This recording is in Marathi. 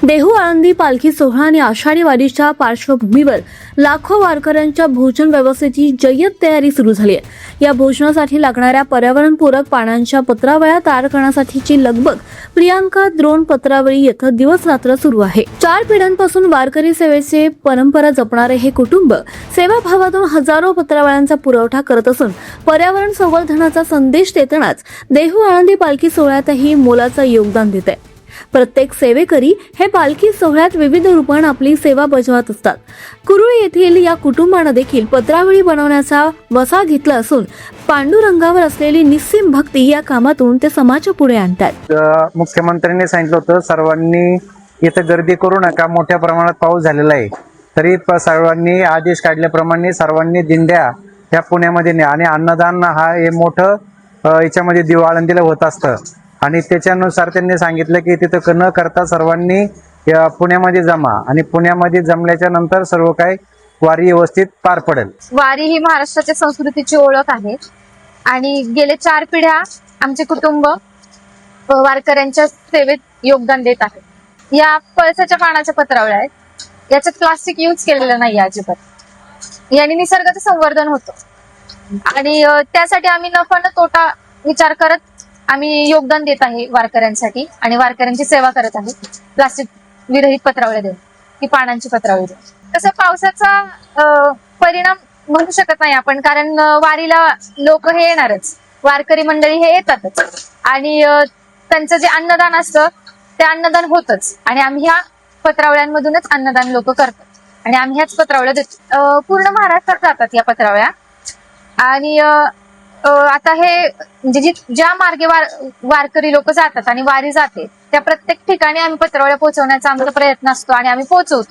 देहू आळंदी पालखी सोहळा आणि आषाढी वारीच्या पार्श्वभूमीवर लाखो वारकऱ्यांच्या भोजन व्यवस्थेची जय्यत तयारी सुरू झाली आहे। या भोजनासाठी लागणाऱ्या पर्यावरणपूरक पानांच्या पत्रावळ्या तयार करण्यासाठीची लगबग प्रियांका द्रोण पत्रावळी येथे दिवस रात्र सुरू आहे। 4 पिढ्यांपासून वारकरी सेवेचे परंपरा जपणारे हे कुटुंब सेवाभावातून हजारो पत्रावळ्यांचा पुरवठा करत असून पर्यावरण संवर्धनाचा संदेश देतानाच देहू आळंदी पालखी सोहळ्यातही मोलाचं योगदान देत आहे। प्रत्येक सेवेकरी हे पालखी सोहळ्यात विविध रूपाने आपली सेवा बजावत असतात। कुरुळ येथील या कुटुंबाने देखील पत्रावळी बनवण्याचा वसा घेतला असून पांडुरंगावर असलेली निस्सीम भक्ती या कामातून ते समाजाच्या पुढे आणतात। मुख्यमंत्र्यांनी सांगितलं होतं सर्वांनी इथे गर्दी करू नका, मोठ्या प्रमाणात पाऊस झालेला आहे, तरी सर्वांनी आदेश काढल्याप्रमाणे सर्वांनी दिंड्या ह्या पुण्यामध्ये न्या आणि अन्नदान हा हे मोठं याच्यामध्ये देहू आळंदीला होत असतं आणि त्याच्यानुसार त्यांनी सांगितलं की तिथं न करता सर्वांनी पुण्यामध्ये जमा आणि पुण्यामध्ये जमल्याच्या नंतर सर्व काही वारी व्यवस्थित पार पडेल। वारी ही महाराष्ट्राच्या संस्कृतीची ओळख आहे आणि गेले 4 पिढ्या आमचे कुटुंब वारकऱ्यांच्या सेवेत योगदान देत आहे। या पळसाच्या पानाच्या पत्रावळ्या आहेत, याच्यात प्लास्टिक यूज केलेलं नाही अजिबात। याने निसर्गाचं संवर्धन होतं आणि त्यासाठी आम्ही नफा न तोटा विचार करत आम्ही योगदान देत आहे वारकऱ्यांसाठी आणि वारकऱ्यांची सेवा करत आहे। प्लास्टिक विरहित पत्रावळ्या देऊन, ही पानांची पत्रावळी देऊन। तसं पावसाचा परिणाम म्हणू शकत नाही आपण, कारण वारीला लोक हे येणारच, वारकरी मंडळी हे येतातच आणि त्यांचं जे अन्नदान असतं ते अन्नदान होतच आणि आम्ही ह्या पत्रावळ्यांमधूनच अन्नदान लोक करतात आणि आम्ही ह्याच पत्रावळ्या देतो। पूर्ण महाराष्ट्रात जातात या पत्रावळ्या आणि आता हे म्हणजे ज्या मार्गे वारकरी लोक जातात आणि वारी जाते त्या प्रत्येक ठिकाणी आम्ही पत्रावळ्या पोहोचवण्याचा आमचा प्रयत्न असतो आणि आम्ही पोहोचवतो।